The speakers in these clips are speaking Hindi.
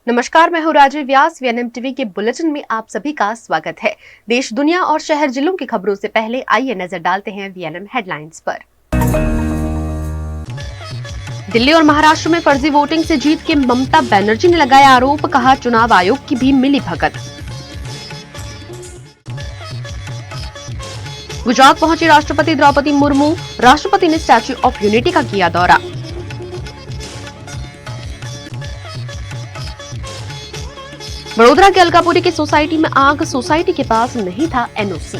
नमस्कार, मैं हूँ राजीव व्यास। वीएनएम टीवी के बुलेटिन में आप सभी का स्वागत है। देश, दुनिया और शहर जिलों की खबरों से पहले आइए नजर डालते हैं वीएनएम हेडलाइंस पर। दिल्ली और महाराष्ट्र में फर्जी वोटिंग से जीत के ममता बनर्जी ने लगाया आरोप, कहा चुनाव आयोग की भी मिली भगत। गुजरात पहुंची राष्ट्रपति द्रौपदी मुर्मू, राष्ट्रपति ने स्टैच्यू ऑफ यूनिटी का किया दौरा। वडोदरा के अलकापुरी की सोसाइटी में आग, सोसाइटी के पास नहीं था एनओसी।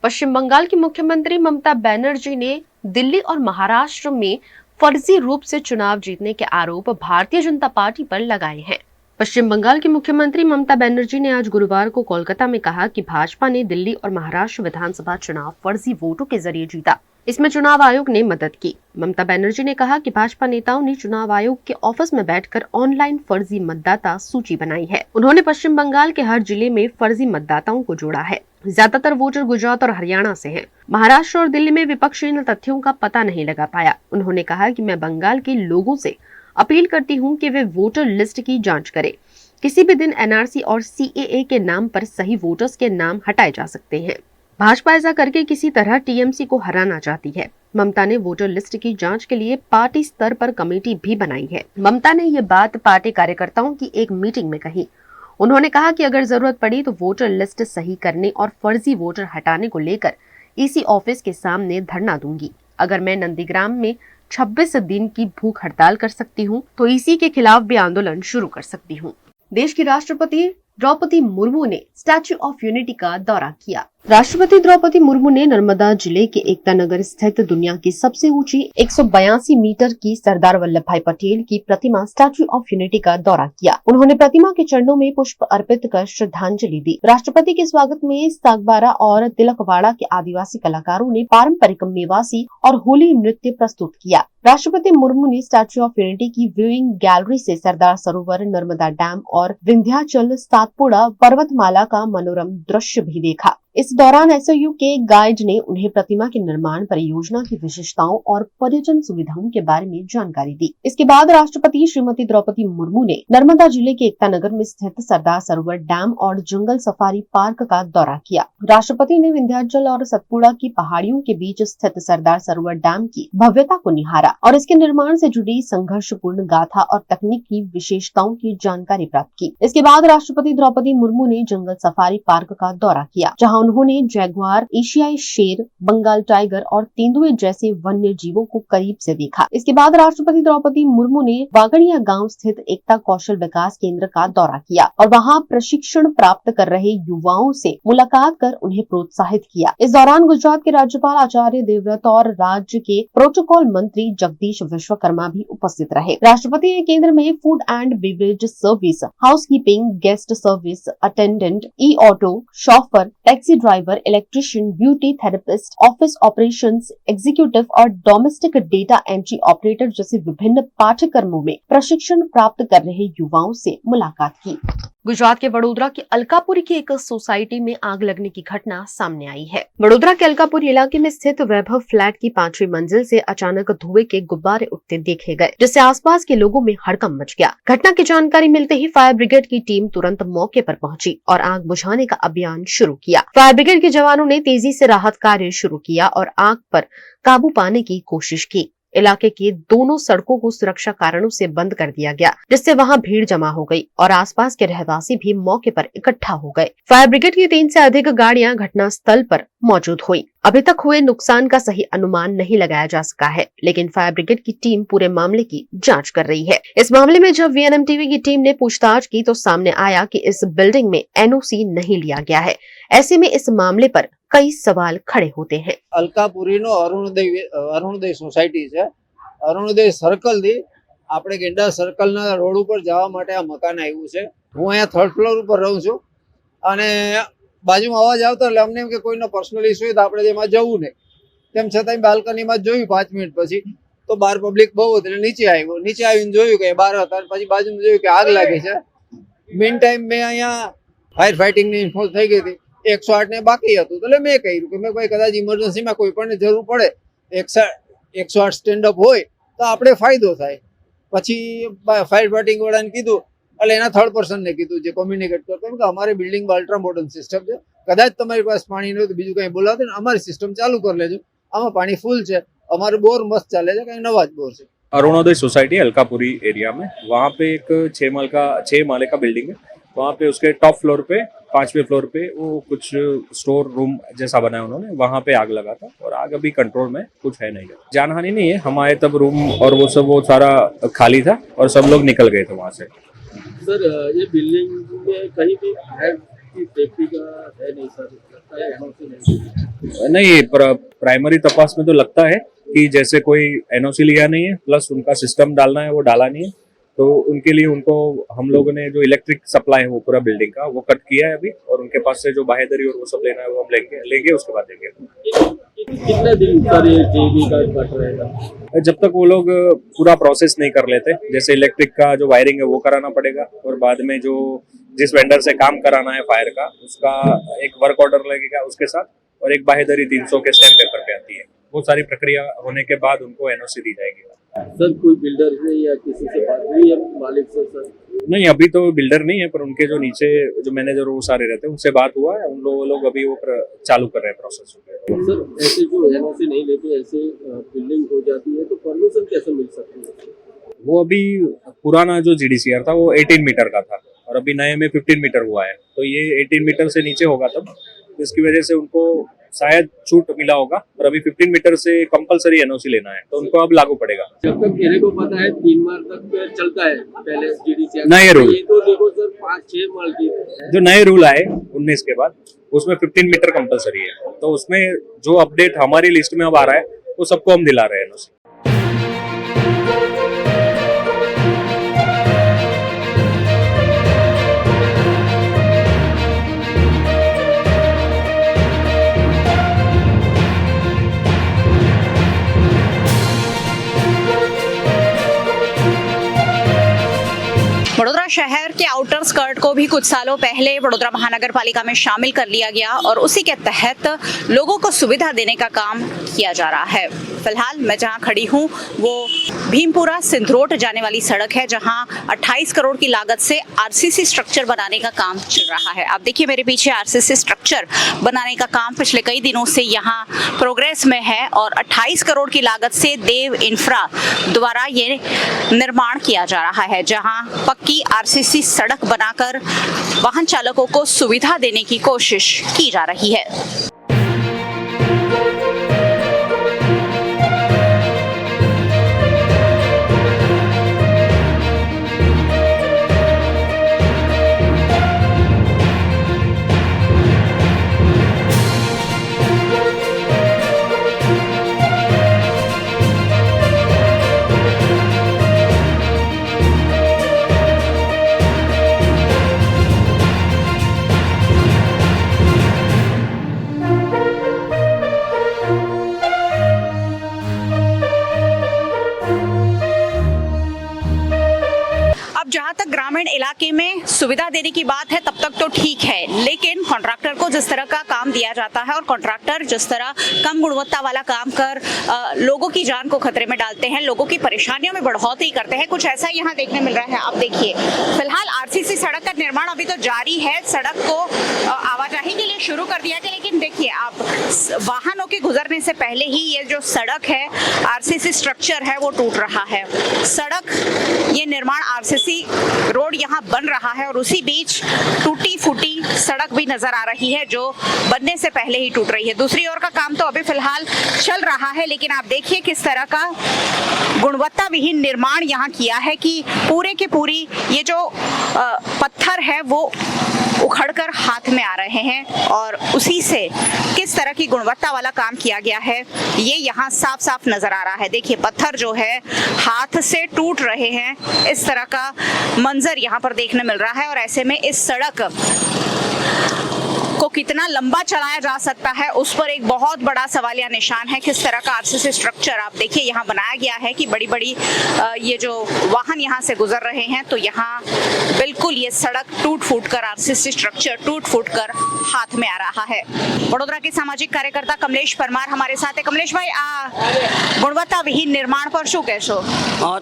पश्चिम बंगाल की मुख्यमंत्री ममता बनर्जी ने दिल्ली और महाराष्ट्र में फर्जी रूप से चुनाव जीतने के आरोप भारतीय जनता पार्टी पर लगाए हैं। पश्चिम बंगाल की मुख्यमंत्री ममता बनर्जी ने आज गुरुवार को कोलकाता में कहा कि भाजपा ने दिल्ली और महाराष्ट्र विधानसभा चुनाव फर्जी वोटों के जरिए जीता। इसमें चुनाव आयोग ने मदद की। ममता बनर्जी ने कहा कि भाजपा नेताओं ने चुनाव आयोग के ऑफिस में बैठकर ऑनलाइन फर्जी मतदाता सूची बनाई है। उन्होंने पश्चिम बंगाल के हर जिले में फर्जी मतदाताओं को जोड़ा है। ज्यादातर वोटर गुजरात और हरियाणा से हैं। महाराष्ट्र और दिल्ली में विपक्ष इन तथ्यों का पता नहीं लगा पाया। उन्होंने कहा कि मैं बंगाल के लोगों से अपील करती हूं कि वे वोटर लिस्ट की जांच करें। किसी भी दिन एनआरसी और सीएए के नाम पर सही वोटर्स के नाम हटाए जा सकते हैं। भाजपा ऐसा करके किसी तरह टीएमसी को हराना चाहती है। ममता ने वोटर लिस्ट की जांच के लिए पार्टी स्तर पर कमेटी भी बनाई है। ममता ने ये बात पार्टी कार्यकर्ताओं की एक मीटिंग में कही। उन्होंने कहा कि अगर जरूरत पड़ी तो वोटर लिस्ट सही करने और फर्जी वोटर हटाने को लेकर ईसी ऑफिस के सामने धरना दूंगी। अगर मैं नंदीग्राम में 26 दिन की भूख हड़ताल कर सकती हूँ तो ईसी के खिलाफ भी आंदोलन शुरू कर सकती हूँ। देश की राष्ट्रपति द्रौपदी मुर्मू ने स्टैच्यू ऑफ यूनिटी का दौरा किया। राष्ट्रपति द्रौपदी मुर्मू ने नर्मदा जिले के एकता नगर स्थित दुनिया की सबसे ऊंची 182 मीटर की सरदार वल्लभ भाई पटेल की प्रतिमा स्टैच्यू ऑफ यूनिटी का दौरा किया। उन्होंने प्रतिमा के चरणों में पुष्प अर्पित कर श्रद्धांजलि दी। राष्ट्रपति के स्वागत में सागबारा और तिलकवाड़ा के आदिवासी कलाकारों ने पारंपरिक मेवासी और होली नृत्य प्रस्तुत किया। राष्ट्रपति मुर्मू ने स्टैच्यू ऑफ यूनिटी की व्यूइंग गैलरी से सरदार सरोवर, नर्मदा डैम और विंध्याचल सातपुड़ा पर्वतमाला का मनोरम दृश्य भी देखा। इस दौरान एसओयू के गाइड ने उन्हें प्रतिमा के निर्माण परियोजना की विशेषताओं और पर्यटन सुविधाओं के बारे में जानकारी दी। इसके बाद राष्ट्रपति श्रीमती द्रौपदी मुर्मू ने नर्मदा जिले के एकता नगर में स्थित सरदार सरोवर डैम और जंगल सफारी पार्क का दौरा किया। राष्ट्रपति ने विंध्याचल और सतपुड़ा की पहाड़ियों के बीच स्थित सरदार सरोवर डैम की भव्यता को निहारा और इसके निर्माण से जुड़ी संघर्षपूर्ण गाथा और तकनीकी विशेषताओं की जानकारी प्राप्त की। इसके बाद राष्ट्रपति द्रौपदी मुर्मू ने जंगल सफारी पार्क का दौरा किया, जहां उन्होंने जैगुआर, एशियाई शेर, बंगाल टाइगर और तेंदुए जैसे वन्य जीवों को करीब से देखा। इसके बाद राष्ट्रपति द्रौपदी मुर्मू ने वागड़िया गांव स्थित एकता कौशल विकास केंद्र का दौरा किया और वहां प्रशिक्षण प्राप्त कर रहे युवाओं से मुलाकात कर उन्हें प्रोत्साहित किया। इस दौरान गुजरात के राज्यपाल आचार्य देवव्रत और राज्य के प्रोटोकॉल मंत्री जगदीश विश्वकर्मा भी उपस्थित रहे। राष्ट्रपति ने केंद्र में food and beverage service, housekeeping, guest service, attendant, E auto, chauffeur, taxi driver, electrician, beauty therapist, office operations executive और डोमेस्टिक डेटा एंट्री ऑपरेटर जैसे विभिन्न पाठ्यक्रमों में प्रशिक्षण प्राप्त कर रहे युवाओं से मुलाकात की। गुजरात के वडोदरा की अलकापुरी की एक सोसाइटी में आग लगने की घटना सामने आई है। वडोदरा के अलकापुरी इलाके में स्थित वैभव फ्लैट की 5वीं मंजिल से अचानक धुएं के गुब्बारे उठते देखे गए, जिससे आसपास के लोगों में हड़कंप मच गया। घटना की जानकारी मिलते ही फायर ब्रिगेड की टीम तुरंत मौके पर पहुंची और आग बुझाने का अभियान शुरू किया। फायर ब्रिगेड के जवानों ने तेजी से राहत कार्य शुरू किया और आग पर काबू पाने की कोशिश की। इलाके की दोनों सड़कों को सुरक्षा कारणों से बंद कर दिया गया, जिससे वहां भीड़ जमा हो गई और आसपास के रहवासी भी मौके पर इकट्ठा हो गए। फायर ब्रिगेड की 3 से अधिक गाड़ियां घटना स्थल पर मौजूद हुई। अभी तक हुए नुकसान का सही अनुमान नहीं लगाया जा सका है, लेकिन फायर ब्रिगेड की टीम पूरे मामले की जांच कर रही है। इस मामले में जब वीएनएम टीवी की टीम ने पूछताछ की तो सामने आया कि इस बिल्डिंग में एनओसी नहीं लिया गया है। ऐसे में इस मामले पर कई सवाल खड़े होते हैं। अलकापुरी नो अरुणोदय सोसायटी है। अरुणोदय सर्कल थी આપણે ગેંડા સર્કલના રોડ ઉપર જવા માટે આ મકાન આવ્યું છે। હું અહીંયા 3rd ફ્લોર ઉપર રહું છું અને બાજુમાં અવાજ આવતો એટલે અમને એમ કે કોઈનો પર્સનલ ઇશ્યુ હોય તો આપણે એમાં જવું નહીં। તેમ છતાં બાલ્કનીમાં જોયું 5 મિનિટ પછી તો બહાર પબ્લિક બહુ હતી એટલે નીચે આવ્યો। નીચે આવીને જોયું કે બહાર હતા પછી બાજુમાં જોયું કે આગ લાગી છે। મીન ટાઈમ મેં અહીંયા ફાયર ફાઇટિંગની ઇન્ફોર્મ થઈ ગઈ હતી। 108 ને બાકી હતું એટલે મેં કહ્યું કે મેં ભાઈ કદાચ ઇમરજન્સીમાં કોઈ પણ જરૂર પડે 108 સ્ટેન્ડ અપ હોય તો આપણે ફાયદો થાય। પછી ફાયર ફાઇટિંગ વાળાને કીધું એટલે એના થર્ડ પર્સનને કીધું જે કોમ્યુનિકેટ કરતો કે અમારી બિલ્ડિંગમાં અલ્ટ્રા મોડર્ન સિસ્ટમ છે, કદાચ તમારી પાસે પાણી ન હોય તો બીજું કંઈ બોલાવતો ને અમારી સિસ્ટમ ચાલુ કરી લેજો, આમાં પાણી ફૂલ છે, અમારું બોર મસ્ત ચાલે છે, કંઈ નવા જ બોર છે। अरुणोदय सोसाइटी अलकापुरी एरिया में, वहाँ पे एक 6 माले का बिल्डिंग है। वहाँ पे उसके टॉप फ्लोर पे 5वें फ्लोर पे वो कुछ स्टोर रूम जैसा बनाया उन्होंने, वहाँ पे आग लगा था और आग अभी कंट्रोल में, कुछ है नहीं, जानहानि नहीं है। हम आए तब रूम और वो सब वो सारा खाली था और सब लोग निकल गए थे वहाँ से। सर ये बिल्डिंग में कहीं भी फायर की सेफ्टी का है नहीं सर, लगता है एनओसी नहीं, प्राइमरी तपास में तो लगता है कि जैसे कोई एनओसी लिया नहीं है, प्लस उनका सिस्टम डालना है वो डाला नहीं है, तो उनके लिए उनको हम लोगों ने जो इलेक्ट्रिक सप्लाई है वो पूरा बिल्डिंग का वो कट किया है अभी, और उनके पास से जो बाहेदरी और वो सब लेना है वो हम लेंगे उसके बाद देंगे। कितने दिन सर ये जेबी का कट रहेगा? जब तक वो लोग पूरा प्रोसेस नहीं कर लेते, जैसे इलेक्ट्रिक का जो वायरिंग है वो कराना पड़ेगा, और बाद में जो जिस वेंडर से काम कराना है फायर का उसका एक वर्क ऑर्डर लगेगा उसके साथ, और एक बाहेदरी 300 के स्टैम्प पेपर पे आती है। वो सारी प्रक्रिया होने के बाद उनको एनओसी दी जाएगी। सर कोई बिल्डर से या किसी से बात हुई है मालिक से सर? नहीं, अभी तो बिल्डर नहीं है, पर उनके जो नीचे जो मैनेजर वो सारे रहते हैं उनसे बात हुआ है, उन लोग अभी वो चालू कर रहे हैं प्रोसेस। सर ऐसे जो एनओसी नहीं लेते ऐसे बिल्डिंग हो जाती है तो परमिशन कैसे मिल सकती है? वो अभी पुराना जो जीडीसीआर था वो 18 मीटर का था, और अभी नए में 15 मीटर हुआ है, तो ये 18 मीटर से नीचे होगा तब, तो इसकी वजह से उनको शायद छूट मिला होगा, और अभी 15 मीटर से कंपलसरी एनओसी लेना है, तो उनको अब लागू पड़ेगा। जब तक मेरे को पता है 3 माल तक चलता है पहले जीडीसीआर, नए रूल, ये तो देखो सर 5-6 माल की जो नए रूल आए 19 के बाद उसमें 15 मीटर कंपलसरी है, तो उसमें जो अपडेट हमारी लिस्ट में अब आ रहा है वो सबको हम दिला रहे हैं एनओसी। वडोदरा शहर के आउटर स्कर्ट को भी कुछ सालों पहले वडोदरा महानगर पालिका में शामिल कर लिया गया और उसी के तहत लोगों को सुविधा देने का काम किया जा रहा है। फिलहाल मैं जहां खड़ी हूं वो भीमपुरा सिंधरोट जाने वाली सड़क है, जहां 28 करोड़ की लागत से आरसीसी स्ट्रक्चर बनाने का काम चल रहा है। आप देखिए मेरे पीछे आरसीसी स्ट्रक्चर बनाने का काम पिछले कई दिनों से यहाँ प्रोग्रेस में है, और 28 करोड़ की लागत से देव इंफ्रा द्वारा ये निर्माण किया जा रहा है, जहां पक्की आरसीसी सड़क बनाकर वाहन चालकों को सुविधा देने की कोशिश की जा रही है। जहां तक ग्रामीण इलाके में सुविधा देने की बात है तब तक तो ठीक है, लेकिन कॉन्ट्रैक्टर को जिस तरह का काम दिया जाता है और कॉन्ट्रैक्टर जिस तरह कम गुणवत्ता वाला काम कर लोगों की जान को खतरे में डालते हैं, लोगों की परेशानियों में बढ़ोतरी करते हैं, कुछ ऐसा यहाँ देखने मिल रहा है। आप देखिए फिलहाल आरसीसी सड़क का निर्माण अभी तो जारी है, सड़क को आवाजाही के लिए शुरू कर दिया गया, लेकिन देखिए आप वाहनों के गुजरने से पहले ही ये जो सड़क है आरसीसी स्ट्रक्चर है वो टूट रहा है। सड़क ये निर्माण आरसीसी रोड यहाँ बन रहा है और उसी बीच टूटी फूटी सड़क भी नजर आ रही है जो बनने से पहले ही टूट रही है। दूसरी ओर का काम तो अभी फिलहाल चल रहा है, लेकिन आप देखिए किस तरह का गुणवत्ता विहीन निर्माण यहाँ किया है कि पूरे के पूरी ये जो पत्थर है वो उखड़कर हाथ में आ रहे हैं, और उसी से किस तरह की गुणवत्ता वाला काम किया गया है ये यहाँ साफ साफ नजर आ रहा है। देखिए पत्थर जो है हाथ से टूट रहे हैं, इस तरह का मंजर यहाँ पर देखने मिल रहा है। और ऐसे में इस सड़क को कितना लंबा चलाया जा सकता है, उस पर एक बहुत बड़ा सवालिया निशान है। किस तरह का आरसीसी स्ट्रक्चर आप देखिए यहाँ बनाया गया है कि बड़ी बड़ी ये जो वाहन यहाँ से गुजर रहे हैं, तो यहाँ बिल्कुल ये सड़क टूट फूट कर, आरसीसी स्ट्रक्चर टूट फूट कर हाथ में आ रहा है। वडोदरा के सामाजिक कार्यकर्ता कमलेश परमार हमारे साथ है। कमलेश भाई, आ गुणवत्ता विहीन निर्माण पर શું કહેશો?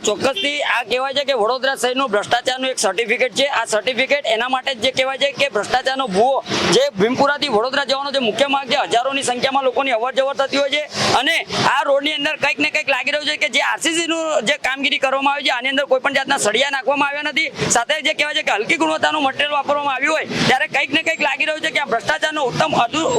ચોક્કસથી આ કહેવાય છે કે વડોદરા શહેરનું ભ્રષ્ટાચારનું એક સર્ટિફિકેટ છે। આ સર્ટિફિકેટ એના માટે જ જે કહેવાય છે કે ભ્રષ્ટાચારનો ભૂવો જે ભીમપુરાથી વડોદરા જવાનો જે મુખ્ય માર્ગ છે, હજારોની સંખ્યામાં લોકોની અવર જવર થતી હોય છે અને આ રોડની અંદર કંઈક ને કંઈક લાગી રહ્યું છે કે જે આરસીસીનું જે કામગીરી કરવામાં આવી છે આની અંદર કોઈ પણ જાતના સળિયા નાખવામાં આવ્યા નથી। સાથે જે કહેવાય છે કે હલકી ગુણવત્તાનું મટીરિયલ વાપરવામાં આવ્યું હોય ત્યારે કંઈક ને કંઈક લાગી રહ્યું છે કે આ ભ્રષ્ટાચારનો ઉત્તમ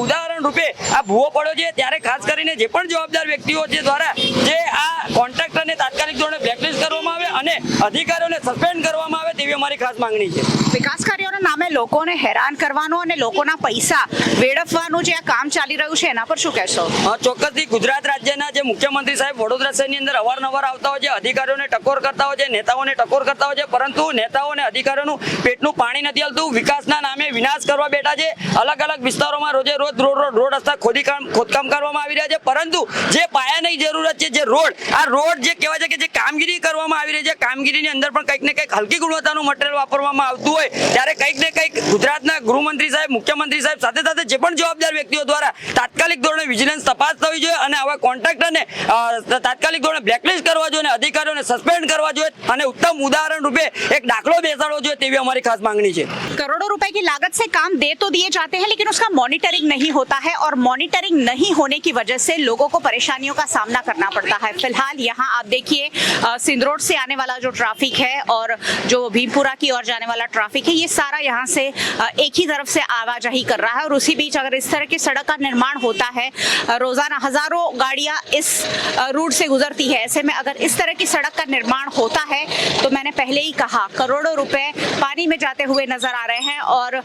ઉદાહરણ રૂપે આ ભૂવો પડ્યો છે। ત્યારે ખાસ કરીને જે પણ જવાબદાર વ્યક્તિઓ છે દ્વારા જે આ કોન્ટ્રાક્ટરને તાત્કાલિક ધોરણે બ્લેકલિસ્ટ કરવામાં આવે અને અધિકારીઓને સસ્પેન્ડ કરવામાં આવે તેવી અમારી ખાસ માંગણી છે। વિકાસ કાર્યોના નામે લોકોને હેરાન કરવાનો અને લોકોના પૈસા વેડફવાનું જે આ કામ ચાલી રહ્યું છે એના પર શું કહેશો? ચોક્કસથી ગુજરાત રાજ્યના જે મુખ્યમંત્રી સાહેબ વડોદરા શહેરની અંદર અવારનવાર આવતા હોય છે, અધિકારીઓને ટકોર કરતા હોય છે, નેતાઓને ટકોર કરતા હોય છે, પરંતુ નેતાઓ અને અધિકારીઓનું પેટનું પાણી નથી હલતું। વિકાસના નામે વિનાશ કરવા બેઠા છે। અલગ અલગ વિસ્તારોમાં રોજે રોજ રોડ રસ્તા ખોદકામ કરવામાં આવી રહ્યા છે, પરંતુ જે પાયાની જરૂરત છે, જે આ રોડ જે કહેવાય છે કે જે કામગીરી કરવામાં આવી રહી છે, કામગીરીની અંદર પણ કંઈક ને કંઈક હલકી ગુણવત્તાનું મટીરિયલ વાપરવામાં આવતું હોય ત્યારે કંઈક ને કંઈક ગુજરાતના ગૃહમંત્રી સાહેબ, મુખ્યમંત્રી સાહેબ સાથે સાથે જે પણ જવાબદાર વ્યક્તિઓ દ્વારા તાત્કાલિક ધોરણે વિજિલન્સ તપાસ થવી જોઈએ અને આવા કોન્ટ્રાક્ટરને તાત્કાલિક ધોરણે બ્લેકલિસ્ટ કરવા જોઈએ અને અધિકારીઓને સસ્પેન્ડ કરવા જોઈએ અને उत्तम उदाहरण रूपे एक दाखलो बेसाड़ो जो तेवी हमारी खास मांगनी है। करोड़ों रुपए की लागत से काम दे तो दिए जाते हैं, लेकिन उसका मॉनिटरिंग नहीं होता है और मॉनिटरिंग नहीं होने की वजह से लोगों को परेशानियों का सामना करना पड़ता है। फिलहाल यहाँ आप देखिए सिंदरोड से आने वाला जो ट्रैफिक है और जो भीमपुरा की ओर जाने वाला ट्रैफिक है, ये सारा यहाँ से एक ही तरफ से आवाजाही कर रहा है और उसी बीच अगर इस तरह की सड़क का निर्माण होता है, रोजाना हजारों गाड़ियां इस रूट से गुजरती है, ऐसे में अगर इस तरह की सड़क का निर्माण होता है तो मैंने पहले ही कहा करोड़ों रुपए पानी में जाते हुए नजर आ रहे हैं और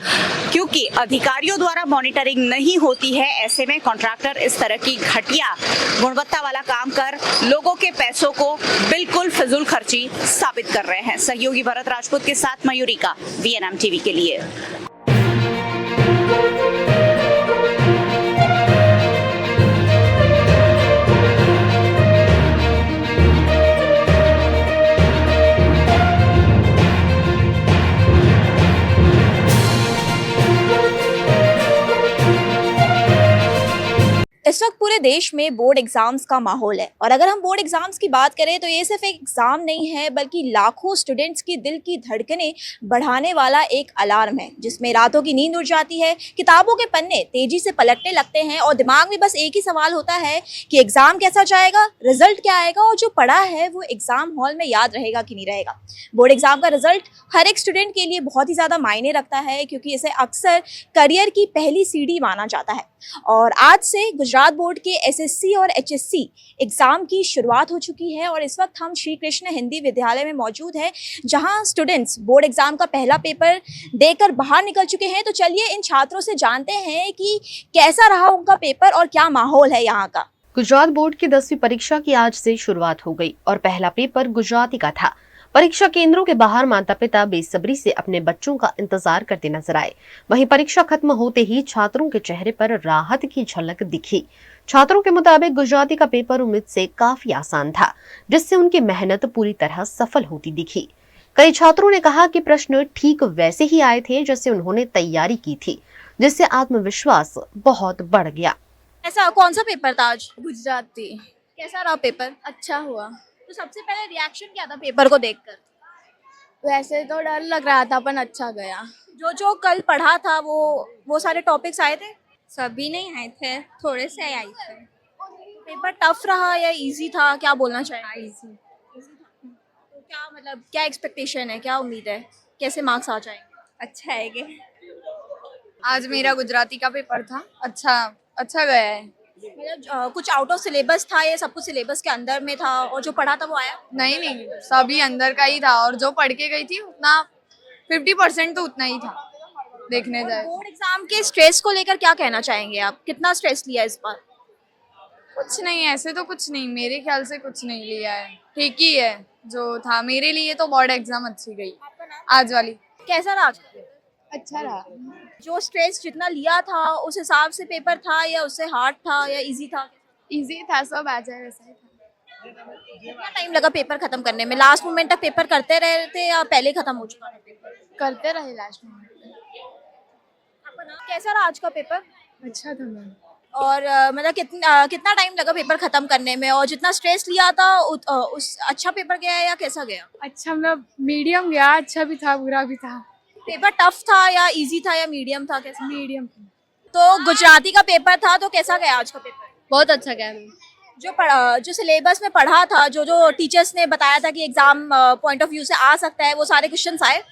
क्योंकि अधिकारियों द्वारा मॉनिटरिंग नहीं होती है, ऐसे में कॉन्ट्रैक्टर इस तरह की घटिया गुणवत्ता वाला काम कर लोगों के पैसों को बिल्कुल फिजूल खर्ची साबित कर रहे हैं। सहयोगी भरत राजपूत के साथ मयूरिका, VNM टीवी के लिए। इस वक्त पूरे देश में बोर्ड एग्जाम्स का माहौल है और अगर हम बोर्ड एग्जाम्स की बात करें तो ये सिर्फ एक एग्जाम नहीं है बल्कि लाखों स्टूडेंट्स की दिल की धड़कनें बढ़ाने वाला एक अलार्म है, जिसमें रातों की नींद उड़ जाती है, किताबों के पन्ने तेजी से पलटने लगते हैं और दिमाग में बस एक ही सवाल होता है कि एग्जाम कैसा जाएगा, रिजल्ट क्या आएगा और जो पढ़ा है वो एग्जाम हॉल में याद रहेगा कि नहीं रहेगा। बोर्ड एग्जाम का रिजल्ट हर एक स्टूडेंट के लिए बहुत ही ज़्यादा मायने रखता है क्योंकि इसे अक्सर करियर की पहली सीढ़ी माना जाता है और आज से गुजरात बोर्ड के एसएससी और एचएससी एग्जाम की शुरुआत हो चुकी है और इस वक्त हम श्री कृष्ण हिंदी विद्यालय में मौजूद हैं जहां स्टूडेंट्स बोर्ड एग्जाम का पहला पेपर देकर बाहर निकल चुके हैं। तो चलिए इन छात्रों से जानते हैं कि कैसा रहा उनका पेपर और क्या माहौल है यहाँ का। गुजरात बोर्ड की 10वीं परीक्षा की आज से शुरुआत हो गई और पहला पेपर गुजराती का था। परीक्षा केंद्रों के बाहर माता पिता बेसब्री से अपने बच्चों का इंतजार करते नजर आए। वहीं परीक्षा खत्म होते ही छात्रों के चेहरे पर राहत की झलक दिखी। छात्रों के मुताबिक गुजराती का पेपर उम्मीद से काफी आसान था, जिससे उनकी मेहनत पूरी तरह सफल होती दिखी। कई छात्रों ने कहा कि प्रश्न ठीक वैसे ही आए थे जैसे उन्होंने तैयारी की थी, जिससे आत्मविश्वास बहुत बढ़ गया। ऐसा कौन सा पेपर था आज? गुजराती। कैसा रहा पेपर? अच्छा हुआ। तो सबसे पहले रिएक्शन क्या था पेपर को देखकर? वैसे तो डर लग रहा था पर अच्छा गया। जो कल पढ़ा था वो सारे टॉपिक्स आए थे? सभी नहीं आए थे, थोड़े से आए थे। पेपर टफ रहा या इजी था, क्या बोलना चाहिए? इजी। तो क्या मतलब क्या एक्सपेक्टेशन है, क्या उम्मीद है, कैसे मार्क्स आ जाएंगे? अच्छा है। आज मेरा गुजराती का पेपर था, अच्छा गया है। मतलब कुछ आउट ऑफ सिलेबस था या सब कुछ सिलेबस के अंदर में था और जो पढ़ा था वो आया? नहीं, सभी अंदर का ही था और जो पढ़ के गई थी उतना 50% तो उतना ही था देखने जाए। बोर्ड एग्जाम के स्ट्रेस को लेकर क्या कहना चाहेंगे आप? कितना स्ट्रेस लिया इस बार? कुछ नहीं, ऐसे तो कुछ नहीं, मेरे ख्याल से कुछ नहीं लिया है, ठीक ही है जो था। मेरे लिए तो बोर्ड एग्जाम अच्छी गई आज वाली। कैसा रहा आज? अच्छा रहा। जो स्ट्रेस जितना लिया था उस हिसाब से पेपर था या उससे हार्ड था या इजी था? इजी था, सब आ जाए वैसा ही था। कितना टाइम लगा पेपर खत्म करने में? लास्ट मोमेंट तक पेपर करते रहे थे या पहले खत्म हो चुका था पेपर? करते रहे लास्ट में। आपका नाम कैसा रहा आज का पेपर? अच्छा था मैम। और मतलब कितना टाइम लगा पेपर खत्म करने में, और जितना स्ट्रेस लिया था उस अच्छा पेपर गया या कैसा गया? अच्छा मतलब मीडियम गया, अच्छा भी था बुरा भी था। पेपर टफ था या इजी था या मीडियम था, कैसा? मीडियम। तो गुजराती का पेपर था, तो कैसा गया आज का पेपर? बहुत अच्छा गया मैम। जो सिलेबस में पढ़ा था, जो टीचर्स ने बताया था कि एग्जाम पॉइंट ऑफ व्यू से आ सकता है, वो सारे क्वेश्चंस आए?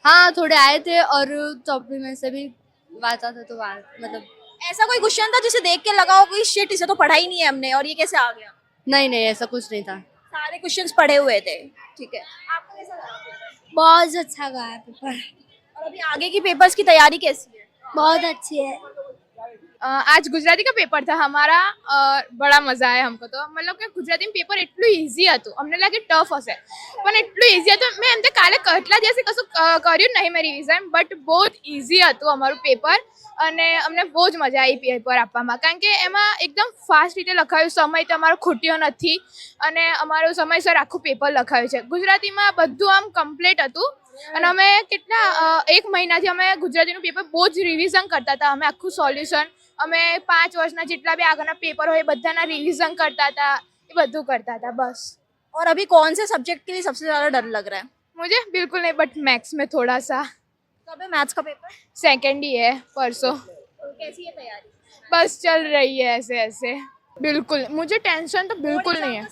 हाँ थोड़े आए थे, और टॉपिक में से भी आता था तो मतलब ऐसा कोई क्वेश्चन था जिसे देख के लगा हो कि शिट, इसे तो पढ़ा ही नहीं है हमने और ये कैसे आ गया? नहीं ऐसा कुछ नहीं था, सारे क्वेश्चंस पढ़े हुए थे। ठीक है, आपको कैसा लगा? बहुत अच्छा गया पेपर। और अभी आगे की पेपर्स की तैयारी कैसी है? बहुत अच्छी है। आज गुजराती का पेपर था हमारा, बड़ा मजा आया हमको तो, मतलब કે ગુજરાતી પેપર એટલું ઈઝી હતું, અમને લાગે ટફ હશે પણ એટલું ઈઝી હતું, મેં એમ તો કાલે કટલા દિવસે કશું કર્યું નહીં મેં રિવિઝન, બટ बहुत ઈઝી હતું અમારું પેપર અને અમને બહુ જ મજા આવી પેપર આપવામાં, કારણ કે એમાં એકદમ ફાસ્ટ રીતે લખાયું, સમય તમારો ખૂટ્યો નથી અને અમારું સમયસર આખું પેપર લખાયું છે। ગુજરાતીમાં બધું આમ કમ્પ્લીટ હતું અને અમે કેટલા 1 મહિનાથી અમે ગુજરાતીનું પેપર બહુ જ રિવિઝન કરતા હતા, અમે આખું સોલ્યુશન અમે 5 વર્ષના જેટલા બી આગળના પેપર હોય બધાના રિવિઝન કરતા હતા, એ બધું કરતા હતા બસ। और अभी कौन से सब्जेक्ट के लिए सबसे ज्यादा डर लग रहा है? मुझे बिल्कुल नहीं, बट मैथ्स में थोड़ा सा। कब है मैथ्स का पेपर? सेकंड ही है परसों। तो कैसी है तैयारी? बस चल रही है ऐसे ऐसे। बिल्कुल मुझे टेंशन तो बिल्कुल नहीं है,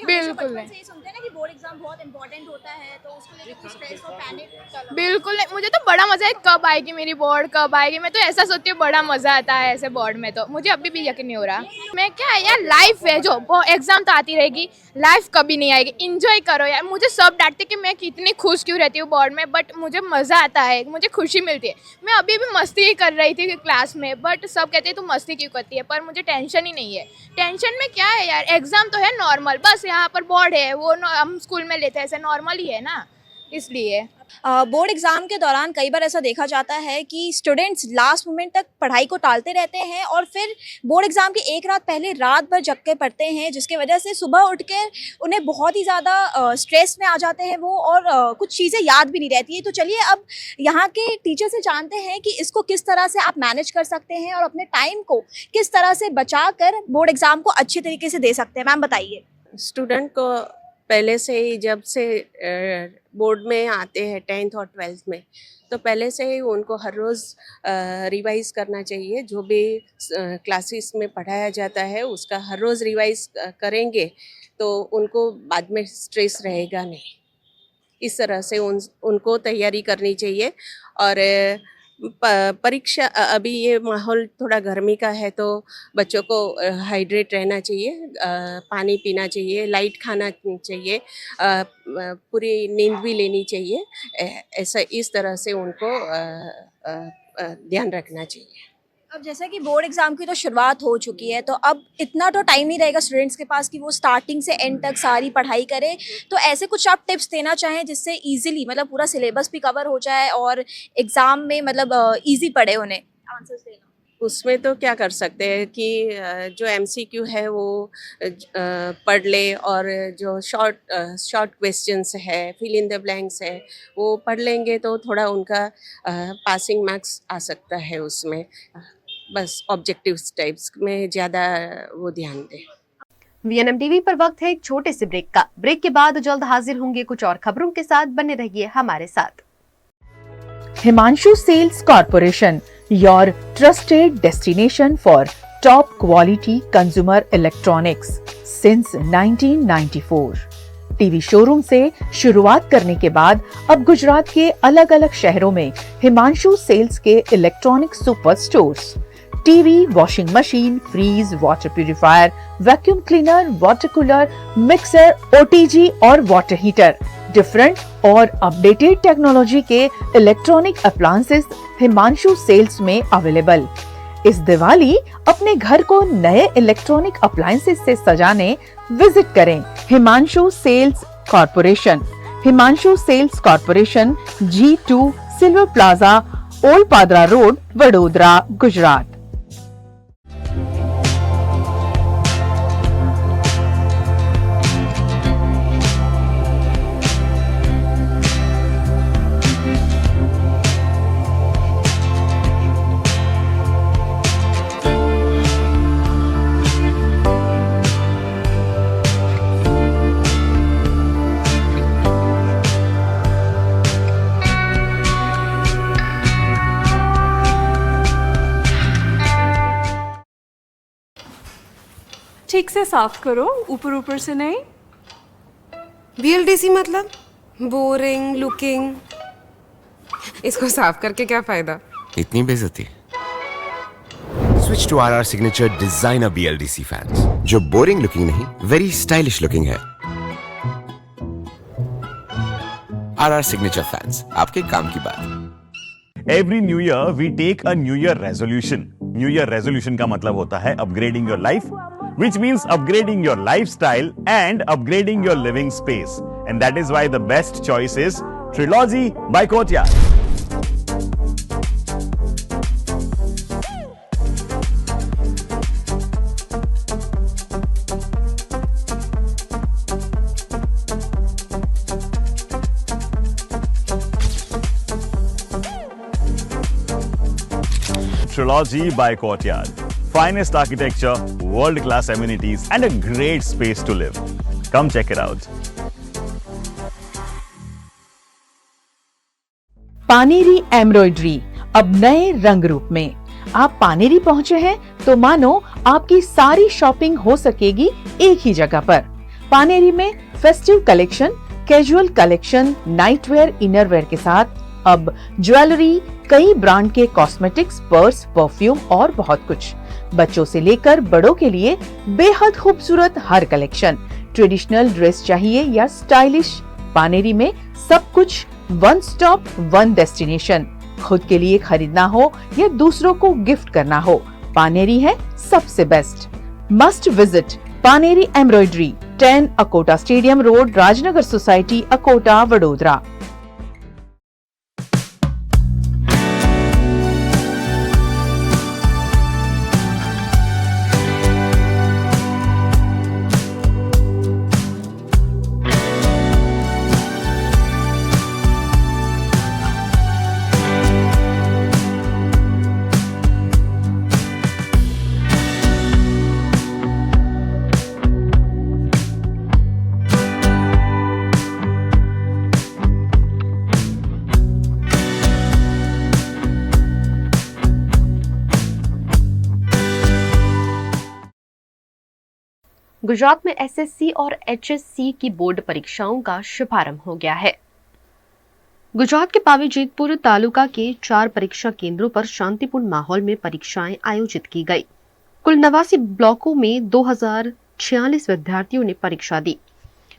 बिल्कुल नहीं। से सुनते हैं ना कि बोर्ड एग्जाम बहुत इंपॉर्टेंट होता है, तो उसको लेकर कुछ स्ट्रेस और पैनिक? बिल्कुल नहीं, मुझे तो बड़ा मजा है, कब आएगी मेरी बोर्ड, कब आएगी, मैं तो ऐसा सोचती हूँ बड़ा मजा आता है ऐसे बोर्ड में, तो मुझे अभी भी यकीन नहीं हो रहा। मैं क्या है यार, लाइफ है, जो एग्जाम तो आती रहेगी, लाइफ कभी नहीं आएगी, इंजॉय करो यार। मुझे सब डांटते कि मैं कितनी खुश क्यों रहती हूँ बोर्ड में, बट मुझे मजा आता है, मुझे खुशी मिलती है। मैं अभी भी मस्ती ही कर रही थी क्लास में, बट सब कहते हैं तू मस्ती क्यों करती है, पर मुझे टेंशन ही नहीं है। टेंशन में क्या है यार, एग्जाम तो है नॉर्मल, बस यहाँ पर बोर्ड है, वो हम स्कूल में लेते हैं, ऐसे नॉर्मल ही है ना, इसलिए। बोर्ड एग्जाम के दौरान कई बार ऐसा देखा जाता है कि स्टूडेंट्स लास्ट मोमेंट तक पढ़ाई को टालते रहते हैं और फिर बोर्ड एग्जाम के एक रात पहले रात भर जग के पढ़ते हैं, जिसकी वजह से सुबह उठकर उन्हें बहुत ही ज़्यादा स्ट्रेस में आ जाते हैं वो, और कुछ चीज़ें याद भी नहीं रहती है। तो चलिए अब यहाँ के टीचर से जानते हैं कि इसको किस तरह से आप मैनेज कर सकते हैं और अपने टाइम को किस तरह से बचा कर बोर्ड एग्जाम को अच्छे तरीके से दे सकते हैं। मैम बताइए। स्टूडेंट को पहले से ही, जब से बोर्ड में आते हैं 10th और 12th में, तो पहले से ही उनको हर रोज़ रिवाइज़ करना चाहिए। जो भी क्लासेस में पढ़ाया जाता है उसका हर रोज़ रिवाइज़ करेंगे तो उनको बाद में स्ट्रेस रहेगा नहीं। इस तरह से उनको तैयारी करनी चाहिए। और परीक्षा, अभी ये माहौल थोड़ा गर्मी का है तो बच्चों को हाइड्रेट रहना चाहिए, पानी पीना चाहिए, लाइट खाना चाहिए, पूरी नींद भी लेनी चाहिए। ऐसा इस तरह से उनको ध्यान रखना चाहिए। अब जैसा कि बोर्ड एग्जाम की तो शुरुआत हो चुकी है, तो अब इतना तो टाइम नहीं रहेगा स्टूडेंट्स के पास कि वो स्टार्टिंग से एंड तक सारी पढ़ाई करें। तो ऐसे कुछ आप टिप्स देना चाहें जिससे इजीली मतलब पूरा सिलेबस भी कवर हो जाए और एग्जाम में मतलब इजी पड़े उन्हें आंसर्स देना? उसमें तो क्या कर सकते हैं कि जो MCQ है वो पढ़ ले, और जो शॉर्ट क्वेश्चंस है, फिल इन द ब्लैंक्स है, वो पढ़ लेंगे तो थोड़ा उनका पासिंग मार्क्स आ सकता है उसमें। बस ऑब्जेक्टिव्स टाइप्स में ज़्यादा वो ध्यान दें। VNM टीवी पर वक्त है एक छोटे से ब्रेक का। ब्रेक के बाद जल्द हाजिर होंगे कुछ और खबरों के साथ, बने रहिए हमारे साथ। Himanshu Sales Corporation, your trusted destination for top quality consumer electronics since 1994. TV showroom से शुरुआत करने के बाद अब गुजरात के अलग अलग शहरों में हिमांशु सेल्स के electronic super stores, TV, washing machine, fridge, water purifier, vacuum cleaner, water cooler, mixer, OTG और वाटर हीटर, डिफरेंट और अपडेटेड टेक्नोलॉजी के इलेक्ट्रॉनिक अप्लायंसेस हिमांशु सेल्स में अवेलेबल। इस दिवाली अपने घर को नए इलेक्ट्रॉनिक अप्लायंसेस से सजाने विजिट करें Himanshu sales corporation. Himanshu sales corporation, G2 silver plaza, old Padra road, Vadodara, Gujarat. ठीक से साफ करो, ऊपर ऊपर से नहीं। BLDC मतलब बोरिंग लुकिंग, इसको साफ करके क्या फायदा? इतनी बेइज्जती। Switch to RR signature designer BLDC fans, जो बोरिंग लुकिंग नहीं, वेरी स्टाइलिश लुकिंग है। RR सिग्नेचर फैंस, आपके काम की बात। Every new year we take a new year resolution. New year resolution का मतलब होता है upgrading your life, which means upgrading your lifestyle and upgrading your living space. And that is why the best choice is Trilogy by Courtyard. Trilogy by Courtyard. Finest architecture, world-class amenities, and a great space to live. Come check it out. Paneri embroidery अब नए रंग रूप में। आप पानेरी पहुंचे हैं तो मानो आपकी सारी शॉपिंग हो सकेगी एक ही जगह पर। पानेरी में festive collection, casual collection, nightwear, innerwear के साथ अब ज्वेलरी, कई ब्रांड के कॉस्मेटिक्स, पर्स, परफ्यूम और बहुत कुछ। बच्चों से लेकर बड़ों के लिए बेहद खूबसूरत हर कलेक्शन। ट्रेडिशनल ड्रेस चाहिए या स्टाइलिश, पानेरी में सब कुछ वन स्टॉप वन डेस्टिनेशन। खुद के लिए खरीदना हो या दूसरों को गिफ्ट करना हो, पानेरी है सबसे best. Must visit Paneri embroidery, 10 Akota stadium road, Rajnagar society, Akota, Vadodara. Gujarat में SSC और HSC की बोर्ड परीक्षाओं का शुभारंभ हो गया है। गुजरात के पावीजेतपुर तालुका के 4 परीक्षा केंद्रों पर शांतिपूर्ण माहौल में परीक्षाएं आयोजित की गई। कुल 89 ब्लॉकों में 2046 विद्यार्थियों ने परीक्षा दी।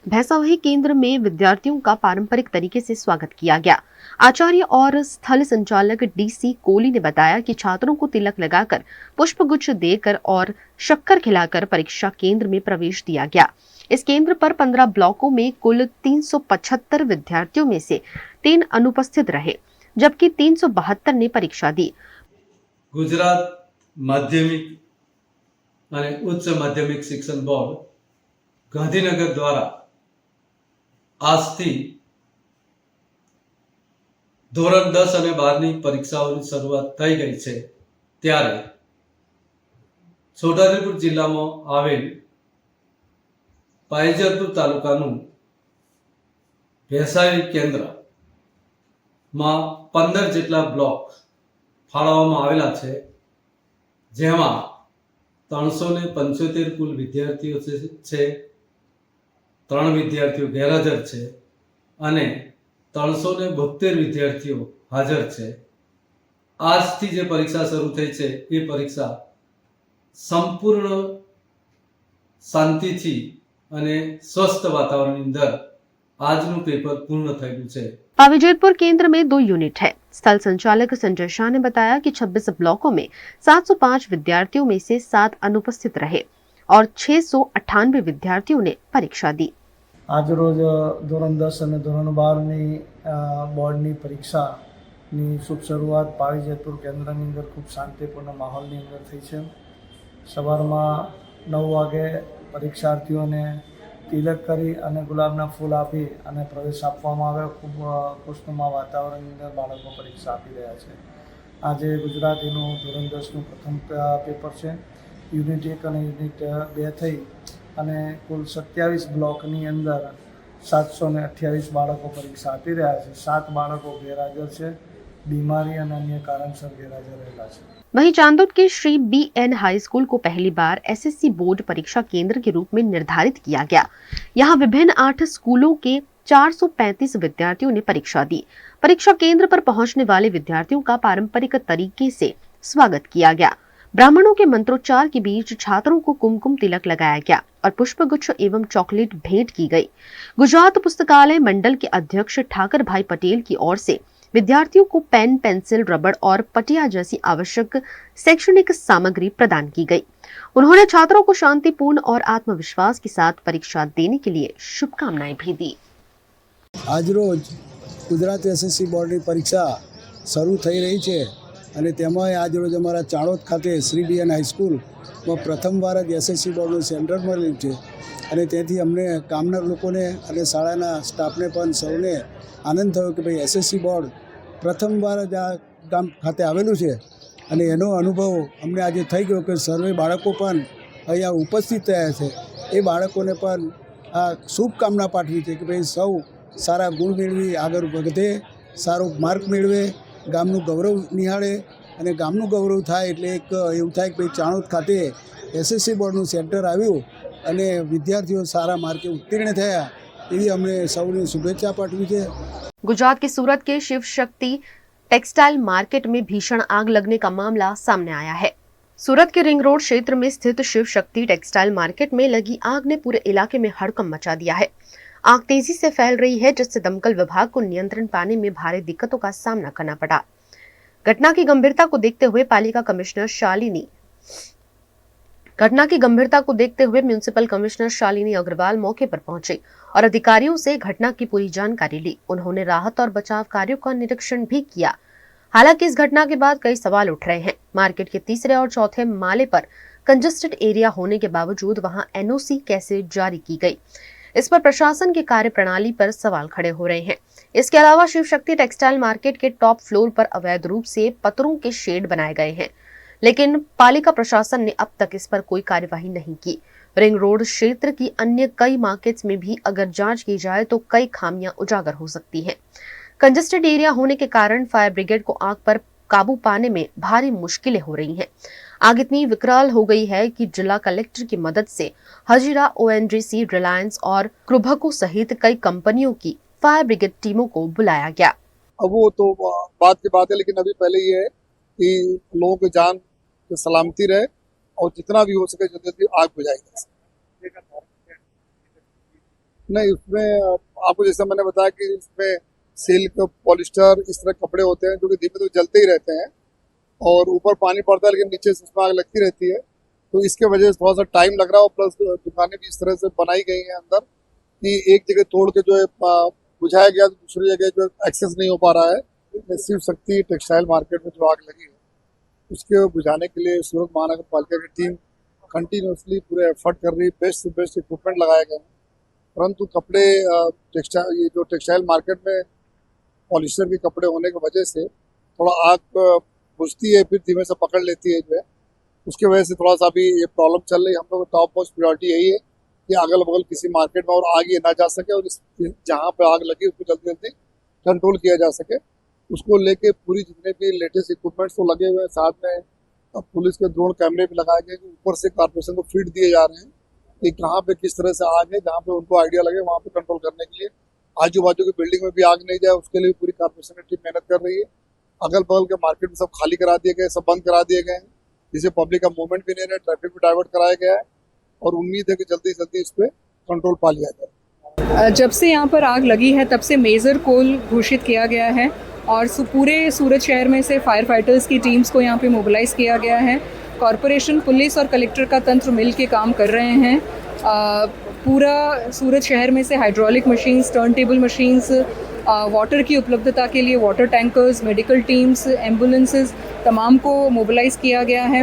भैंसावही केंद्र में विद्यार्थियों का पारंपरिक तरीके से स्वागत किया गया। आचार्य और स्थल संचालक DC कोहली ने बताया कि छात्रों को तिलक लगाकर, पुष्पगुच्छ देकर और शक्कर खिलाकर परीक्षा केंद्र में प्रवेश दिया गया। इस केंद्र पर 15 ब्लॉकों में कुल 375 विद्यार्थियों में से 3 अनुपस्थित रहे, जबकि 372 ने परीक्षा दी। गुजरात माध्यमिक અને ઉચ્ચ માધ્યમિક શિક્ષણ બોર્ડ ગાંધીનગર દ્વારા આજથી ધોરણ 10 અને 12ની પરીક્ષાઓની શરૂઆત થઈ ગઈ છે। ત્યારે છોટાઉદેપુર જિલ્લામાં આવેલ પાવીજેતપુર તાલુકાનું ભેંસાવી કેન્દ્રમાં 15 જેટલા બ્લોક ફાળવવામાં આવેલા છે, જેમાં 375 कुल विद्यार्थीओ छे, 3 विद्यार्थीओ गैरहाजर छे अने 372 विद्यार्थीओ हाजर छे। આજથી જે પરીક્ષા શરૂ થઈ છે એ પરીક્ષા સંપૂર્ણ શાંતિથી અને સ્વસ્થ વાતાવરણની અંદર આજનું પેપર પૂર્ણ થયું છે। पावीजेतपुर केंद्र में 2 यूनिट है। स्थल संचालक संजय शाह ने बताया कि 26 ब्लॉकों में 705 विद्यार्थियों में से 7 अनुपस्थित रहे और 698 विद्यार्थियों ने परीक्षा दी। आज रोज ધોરણ 10 અને ધોરણ 12 ની બોર્ડની પરીક્ષા ની શુભ શરૂઆત પાવી જેતપુર કેન્દ્રની અંદર ખૂબ શાંતિપૂર્ણ માહોલની અંદર થઈ છે. સવારમાં 9 વાગે પરીક્ષાર્થીઓને તિલક કરી અને ગુલાબના ફૂલ આપી અને પ્રવેશ આપવામાં આવ્યો. ખૂબ ખુશનુમા વાતાવરણની અંદર બાળકો પરીક્ષા આપી રહ્યા છે. આજે ગુજરાતીનું ધોરણ 10નું પ્રથમ પેપર છે. યુનિટ 1 અને યુનિટ 2 થઈ અને કુલ 27 બ્લોકની અંદર 728 બાળકો પરીક્ષા આપી રહ્યા છે. 7 બાળકો ગેરહાજર છે, बीमारी और अन्य कारणसर गैरहाजर रहेला है. वहीं चांदोद के श्री BN हाई स्कूल को पहली बार SSC बोर्ड परीक्षा केंद्र के रूप में निर्धारित किया गया. यहां विभिन्न 8 स्कूलों के 435 विद्यार्थियों ने परीक्षा दी. परीक्षा केंद्र पर पहुंचने वाले विद्यार्थियों का पारंपरिक तरीके से स्वागत किया गया. ब्राह्मणों के मंत्रोच्चार के बीच छात्रों को कुमकुम तिलक लगाया गया और पुष्पगुच्छ एवं चॉकलेट भेंट की गई. गुजरात पुस्तकालय मंडल के अध्यक्ष ठाकर भाई पटेल की ओर से विद्यार्थियों को पेन, पेंसिल, रबड़ और पटिया जैसी आवश्यक शैक्षणिक सामग्री प्रदान की गई. उन्होंने छात्रों को शांतिपूर्ण और आत्मविश्वास के साथ परीक्षा देने के लिए शुभकामनाएं भी दी. आज रोज गुजरात SSC बोर्डની પરીક્ષા શરૂ થઈ રહી છે અને તેમાં આજ રોજ અમારા ચાણોદ ખાતે શ્રી BN હાઈસ્કૂલમાં પ્રથમવાર જ SSC બોર્ડનું સેન્ટર મળ્યું છે અને તેથી અમને કામનાર લોકોને અને શાળાના સ્ટાફને પણ સૌને આનંદ થયો કે ભાઈ SSC બોર્ડ પ્રથમવાર જ આ ગામ ખાતે આવેલું છે અને એનો અનુભવ અમને આજે થઈ ગયો કે સર્વે બાળકો પણ અહીંયા ઉપસ્થિત થયા છે. એ બાળકોને પણ આ શુભકામના પાઠવી છે કે ભાઈ સૌ સારા ગુણ મેળવી આગળ વધે, સારો માર્ક મેળવે, ગામનું ગૌરવ નિહાળે અને ગામનું ગૌરવ થાય એટલે એક એવું થાય કે ભાઈ ચાણોદ ખાતે SSC બોર્ડનું સેન્ટર આવ્યું અને વિદ્યાર્થીઓ સારા માર્કે ઉત્તીર્ણ થયા. એવી અમને સૌને શુભેચ્છા પાઠવી છે. गुजरात के सूरत के शिव शक्ति टेक्सटाइल मार्केट में भीषण आग लगने का मामला सामने आया है. सूरत के रिंग रोड क्षेत्र में स्थित शिव शक्ति टेक्सटाइल मार्केट में लगी आग ने पूरे इलाके में हड़कंप मचा दिया है. आग तेजी से फैल रही है जिससे दमकल विभाग को नियंत्रण पाने में भारी दिक्कतों का सामना करना पड़ा. घटना की गंभीरता को देखते हुए म्युनिसिपल कमिश्नर शालिनी अग्रवाल मौके पर पहुंचे और अधिकारियों से घटना की पूरी जानकारी ली. उन्होंने राहत और बचाव कार्यों का निरीक्षण भी किया. हालांकि इस घटना के बाद कई सवाल उठ रहे हैं. मार्केट के तीसरे और चौथे माले पर कंजेस्टेड एरिया होने के बावजूद वहां NOC कैसे जारी की गई, इस पर प्रशासन की कार्यप्रणाली पर सवाल खड़े हो रहे हैं. इसके अलावा शिव शक्ति टेक्सटाइल मार्केट के टॉप फ्लोर पर अवैध रूप से पत्थरों के शेड बनाए गए हैं, लेकिन पालिका प्रशासन ने अब तक इस पर कोई कार्यवाही नहीं की. रिंग रोड क्षेत्र की अन्य कई मार्केट्स में भी अगर जांच की जाए तो कई खामियां उजागर हो सकती हैं. कंजेस्टेड एरिया होने के कारण फायर ब्रिगेड को आग पर काबू पाने में भारी मुश्किलें हो रही हैं. आग इतनी विकराल हो गई है कि जिला कलेक्टर की मदद से हजीरा, ONGC, रिलायंस और क्रुभको सहित कई कंपनियों की फायर ब्रिगेड टीमों को बुलाया गया. अब वो तो बात की बात है, लेकिन अभी पहले ये है कि लोगों की जान की सलामती रहे और जितना भी हो सके जल्दी आग बुझाई जाए. नहीं, उसमें आपको जैसा मैंने बताया कि इसमें सिल्क, पॉलिस्टर इस तरह कपड़े होते हैं जो कि धीमे धीमे जलते ही रहते हैं और ऊपर पानी पड़ता है लेकिन नीचे से उसमें आग लगती रहती है. तो इसके वजह से थोड़ा सा टाइम लग रहा है. और प्लस दुकानें भी इस तरह से बनाई गई हैं अंदर कि एक जगह तोड़ के जो है बुझाया गया तो दूसरी जगह जो एक्सेस नहीं हो पा रहा है. शिव शक्ति टेक्सटाइल मार्केट में जो आग लगी है उसके बुझाने के लिए सूरत महानगर पालिका की टीम कंटिन्यूसली पूरे एफर्ट कर रही है. बेस्ट से बेस्ट इक्विपमेंट लगाए गए हैं, परंतु कपड़े ये जो टेक्सटाइल मार्केट में पॉलिस्टर के कपड़े होने की वजह से थोड़ा आग बुझती है फिर धीमे से पकड़ लेती है जो है. उसकी वजह से थोड़ा सा अभी ये प्रॉब्लम चल रही है. हम लोग टॉप मोस्ट प्रायोरिटी यही है कि अगल बगल किसी मार्केट में और आग ये ना जा सके और जहाँ पे आग लगी उसको जल्दी जल्दी कंट्रोल किया जा सके. उसको लेके पूरी जितने भी लेटेस्ट इक्विपमेंट्स तो लगे हुए हैं, साथ में पुलिस के ड्रोन कैमरे भी लगाए गए कि ऊपर से कॉर्पोरेशन को फीड दिए जा रहे हैं कि कहाँ पे किस तरह से आग है, जहाँ पे उनको आइडिया लगे वहाँ पे कंट्रोल करने के लिए. आजू बाजू की बिल्डिंग में भी आग नहीं जाए उसके लिए पूरी कॉर्पोरेशन की टीम मेहनत कर रही है. अगल बगल के मार्केट में सब खाली करा दिए गए, सब बंद करा दिए गए हैं जिससे पब्लिक का मूवमेंट भी नहीं रहे, ट्रैफिक भी डाइवर्ट कराया गया है और उम्मीद है कि जल्दी से जल्दी इस पर कंट्रोल पा लिया जाए. जब से यहाँ पर आग लगी है तब से मेजर कोल घोषित किया गया है और पूरे सूरत शहर में से फायर फाइटर्स की टीम्स को यहाँ पे मोबिलाइज किया गया है. कॉरपोरेशन, पुलिस और कलेक्टर का तंत्र मिल के काम कर रहे हैं. पूरा सूरत शहर में से hydraulic machines, turn table machines water की उपलब्धता के लिए water tankers, medical teams, ambulances तमाम को मोबिलाइज़ किया गया है।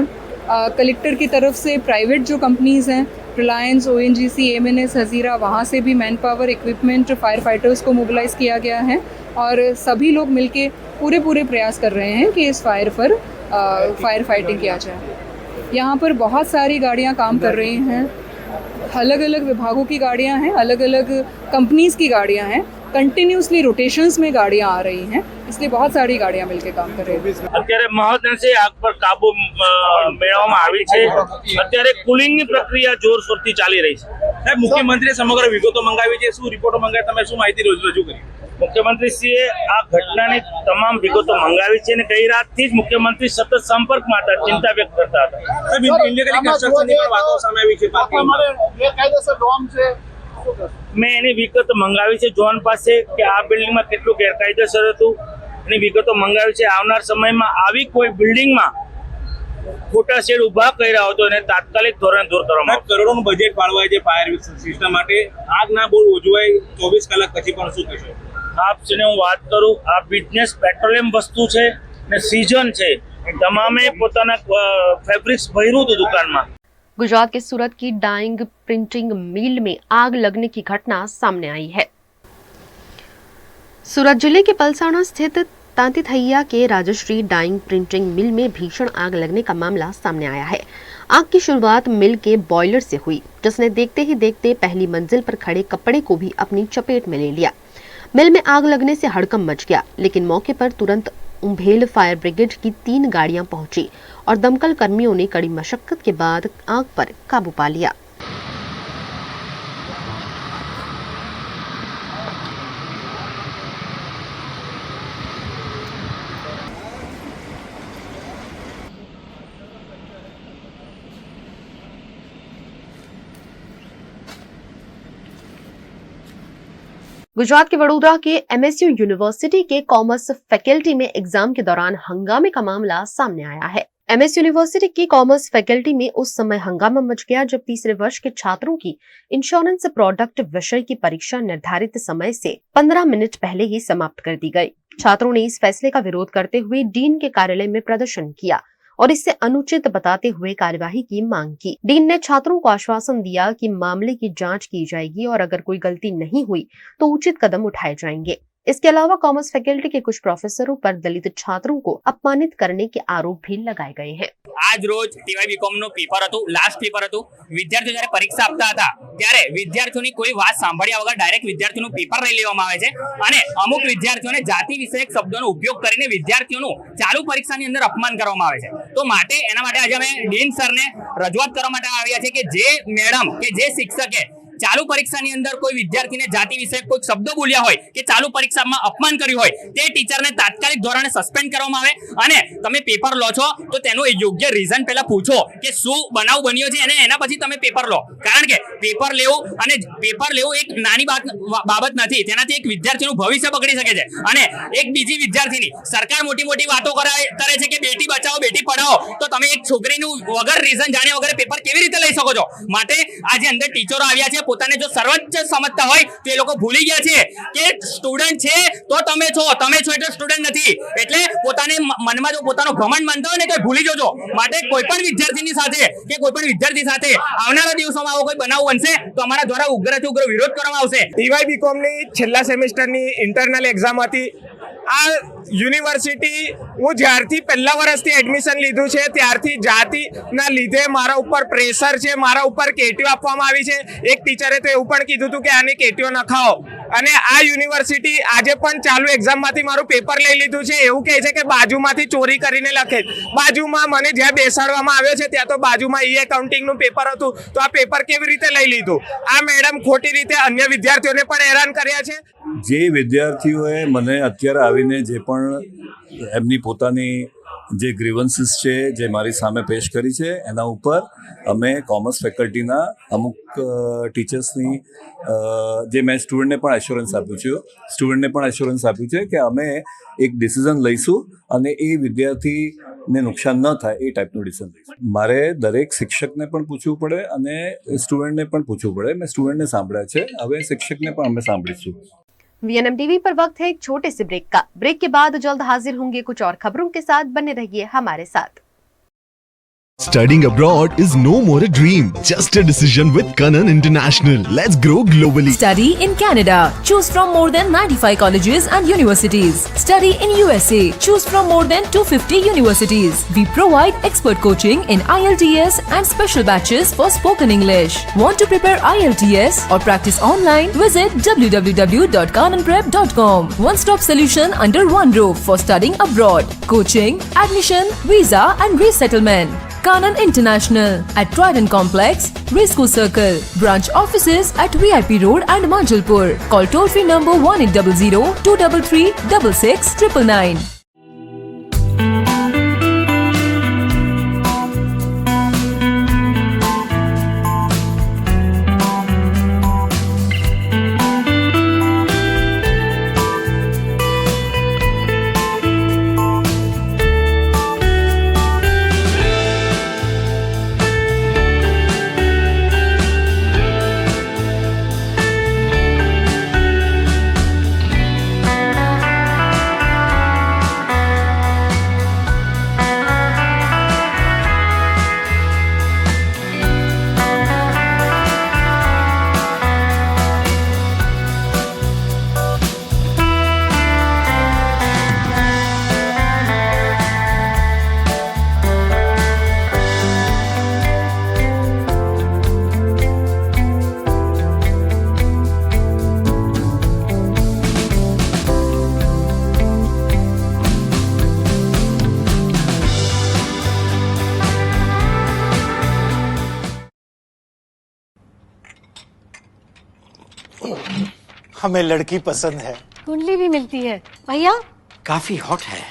कलेक्टर की तरफ से प्राइवेट जो कंपनीज़ हैं, रिलायंस, ONGC, MNS, हज़ीरा, वहाँ से भी man power, equipment, fire fighters को मोबिलाइज़ किया गया है और सभी लोग मिलके पूरे प्रयास कर रहे हैं कि इस फायर पर फायर फाइटिंग किया जाए। यहाँ पर बहुत सारी गाड़ियाँ काम कर रही हैं, अलग अलग विभागों की गाड़ियाँ हैं, अलग अलग कंपनीज़ की गाड़ियाँ हैं, कंटिन्यूसली रोटेशंस में गाड़ियाँ आ रही हैं, इसलिए बहुत सारी गाड़ियाँ मिलकर काम कर रही हैं। અત્યારે મહદઅંશે આગ પર કાબુ મેળવવામાં આવી છે। અત્યારે કુલિંગની પ્રક્રિયા જોરશોરથી ચાલી રહી છે। સાહેબ, મુખ્યમંત્રીએ સમગ્ર વિગતો મંગાવી છે, શું રિપોર્ટો મંગાવી, તમે શું માહિતી રજૂ કરી? મુખ્યમંત્રીશ્રીએ આ ઘટનાની તમામ વિગતો મંગાવી છે અને ગઈ રાતથી જ મુખ્યમંત્રી સતત સંપર્કમાં હતા, ચિંતા વ્યક્ત કરતા હતા। સાહેબ, ઇલીગલી કન્સ્ટ્રક્શનની પણ વાતો સામે આવી છે। મેં એની વિગત મંગાવી છે જોન પાસે કે આ બિલ્ડિંગમાં કેટલું ગેરકાયદેસર હતું, એની વિગતો મંગાવી છે। આવનાર સમયમાં આવી કોઈ બિલ્ડિંગમાં ખોટા શેડ ઊભા કર્યા હોય તો એને તાત્કાલિક ધોરણે દૂર કરવામાં આવે। કરોડોનું બજેટ ફાળવાય છે ફાયર સિસ્ટમ માટે, આગ ના બોલ ઉજવાય 24 કલાક પછી પણ શું કહેશો? આપને હું વાત કરું, આ બિઝનેસ પેટ્રોલિયમ વસ્તુ છે ને सीजन છે, તમામે પોતાના ફેબ્રિક્સ ભર્યું હતું દુકાનમાં। गुजरात के सूरत की डाइंग प्रिंटिंग मिल में आग लगने की घटना सामने आई है। सूरत जिले के पलसाणा स्थित तांतीथैया के राजश्री डाइंग प्रिंटिंग मिल में भीषण आग लगने का मामला सामने आया है। आग की शुरुआत मिल के बॉयलर से हुई, जिसने देखते ही देखते पहली मंजिल पर खड़े कपड़े को भी अपनी चपेट में ले लिया। मिल में आग लगने से हड़कंप मच गया, लेकिन मौके पर तुरंत उम्भेल फायर ब्रिगेड की 3 गाड़ियां पहुंची और दमकल कर्मियों ने कड़ी मशक्कत के बाद आग पर काबू पा लिया। गुजरात के वडोदरा के MSU यूनिवर्सिटी के कॉमर्स फैकल्टी में एग्जाम के दौरान हंगामे का मामला सामने आया है। MS यूनिवर्सिटी की कॉमर्स फैकल्टी में उस समय हंगामा मच गया जब तीसरे वर्ष के छात्रों की इंश्योरेंस प्रोडक्ट विषय की परीक्षा निर्धारित समय से 15 मिनट पहले ही समाप्त कर दी गई। छात्रों ने इस फैसले का विरोध करते हुए डीन के कार्यालय में प्रदर्शन किया और इसे अनुचित बताते हुए कार्यवाही की मांग की। डीन ने छात्रों को आश्वासन दिया कि मामले की जांच की जाएगी और अगर कोई गलती नहीं हुई तो उचित कदम उठाए जाएंगे। इसके अलावा कॉमर्स फैकल्टी के कुछ प्रोफेसरों पर दलित छात्रों को अपमानित करने के आरोप भी लगाए गए हैं। आज रोज टीवाय बीकॉम નું પેપર હતું, લાસ્ટ પેપર હતું। વિદ્યાર્થીઓ જ્યારે પરીક્ષા આપતા હતા ત્યારે વિદ્યાર્થીઓની કોઈ વાત સાંભળ્યા વગર ડાયરેક્ટ વિદ્યાર્થીઓનું પેપર લઈ લેવામાં આવે છે અને અમુક વિદ્યાર્થીઓને જાતિ વિષયક શબ્દોનો ઉપયોગ કરીને વિદ્યાર્થીઓનું ચાલુ પરીક્ષાની અંદર અપમાન કરવામાં આવે છે। તો માટે એના માટે આજે અમે ડીન સરને રજૂઆત કરવા માટે આવ્યા છે કે જે મેડમ કે જે શિક્ષકે ચાલુ પરીક્ષાની અંદર કોઈ વિદ્યાર્થીને જાતિ વિષયક કોઈ શબ્દો બોલ્યા હોય કે ચાલુ પરીક્ષામાં અપમાન કર્યું હોય તે ટીચરને તાત્કાલિક ધોરણે સસ્પેન્ડ કરવામાં આવે અને તમે પેપર લો છો તો તેનું યોગ્ય રીઝન પહેલા પૂછો કે શું બનાવ બન્યો છે અને એના પછી તમે પેપર લો। કારણ કે પેપર લેવું એક નાની બાબત નથી, તેનાથી એક વિદ્યાર્થીનું ભવિષ્ય બગડી શકે છે। અને એક બીજી વિદ્યાર્થીની સરકાર મોટી મોટી વાતો કરે છે કે બેટી બચાવો બેટી પઢાઓ, તો તમે એક છોકરીનું વગર રીઝન જાણ્યા વગર પેપર કેવી રીતે લઈ શકો છો? માટે આજે અંદર ટીચરો આવ્યા છે, પોતાને જો સર્વોચ્ચ સમજતા હોય તો એ લોકો ભૂલી ગયા છે કે સ્ટુડન્ટ છે તો તમે છો એટલે સ્ટુડન્ટ નથી। એટલે પોતાને મનમાં જો પોતાનો ઘમંડ માનતા હોય ને તો ભૂલી જજો। માટે કોઈ પણ વિદ્યાર્થીની સાથે કે કોઈ પણ વિદ્યાર્થી સાથે આવનારા દિવસોમાં આવો કોઈ બનાવ બનશે તો અમારા દ્વારા ઉગ્રથી ઉગ્ર વિરોધ કરવામાં આવશે। ટીવાય બીકોમની છેલ્લા સેમેસ્ટરની ઇન્ટરનલ એક્ઝામ હતી। આ યુનિવર્સિટી હું જ્યારથી પહેલા વર્ષથી એડમિશન લીધું છે ત્યારથી જાતિના લીધે મારા ઉપર પ્રેશર છે, મારા ઉપર કેટીઓ આપવામાં આવી છે। એક ટીચરે તો એવું પણ કીધું હતું કે આની કેટીઓ ન ખાઓ અને આ યુનિવર્સિટી આજે પણ ચાલુ એક્ઝામમાંથી મારું પેપર લઈ લીધું છે। એવું કહે છે કે બાજુમાંથી ચોરી કરીને લખે। બાજુમાં મને જ્યાં બેસાડવામાં આવ્યો છે ત્યાં તો બાજુમાં એકાઉન્ટિંગનું પેપર હતું, તો આ પેપર કેવી રીતે લઈ લીધું? આ મેડમ ખોટી રીતે અન્ય વિદ્યાર્થીઓને પણ હેરાન કર્યા છે। જે વિદ્યાર્થીઓએ મને અત્યારે આવીને જે પણ એમની પોતાની જે ગ્રીવન્સીસ છે જે મારી સામે પેશ કરી છે એના ઉપર અમે કોમર્સ ફેકલ્ટીના અમુક ટીચર્સની જે મેં સ્ટુડન્ટને પણ એશ્યોરન્સ આપ્યું છે કે અમે એક ડિસિઝન લઈશું અને એ વિદ્યાર્થીને નુકસાન ન થાય એ ટાઈપનું ડિસિઝન લઈશું। મારે દરેક શિક્ષકને પણ પૂછવું પડે અને સ્ટુડન્ટને પણ પૂછવું પડે। મેં સ્ટુડન્ટને સાંભળ્યા છે, હવે શિક્ષકને પણ અમે સાંભળીશું। वीएनएम टीवी पर वक्त है एक छोटे से ब्रेक का। ब्रेक के बाद जल्द हाजिर होंगे कुछ और खबरों के साथ। बने रहिए हमारे साथ। Studying abroad is no more a dream, just a decision with Kanan International. Let's grow globally. Study in Canada. Choose from more than 95 colleges and universities. Study in USA. Choose from more than 250 universities. We provide expert coaching in IELTS and special batches for spoken English. Want to prepare IELTS or practice online? Visit www.kananprep.com. One-stop solution under one roof for studying abroad. Coaching, admission, visa and resettlement. Kanan International at Trident Complex, Risco Circle. Branch offices at VIP Road and Manjalpur. Call toll-free number 1800-233-6699. हमें लड़की पसंद है। कुंडली भी मिलती है भैया। काफी हॉट है।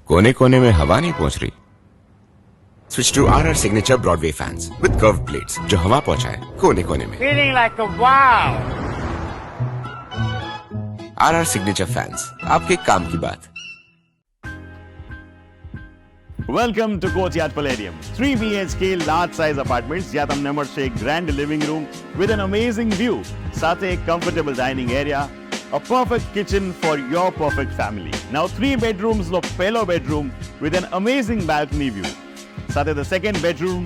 कोने कोने में हवा नहीं पहुंच रही। Switch to RR signature Broadway fans with curve plates जो हवा पहुंचाए कोने कोने में। Feeling like a wow. RR signature fans, आपके काम की बात। Welcome to Courtyard Palladium. 3 BHK large size apartments જ્યાં તમને મળશે એક grand living room with an amazing view. સાથે એક comfortable dining area, a perfect kitchen for your perfect family. Now 3 bedrooms નો પહેલો bedroom with an amazing balcony view. સાથે the second bedroom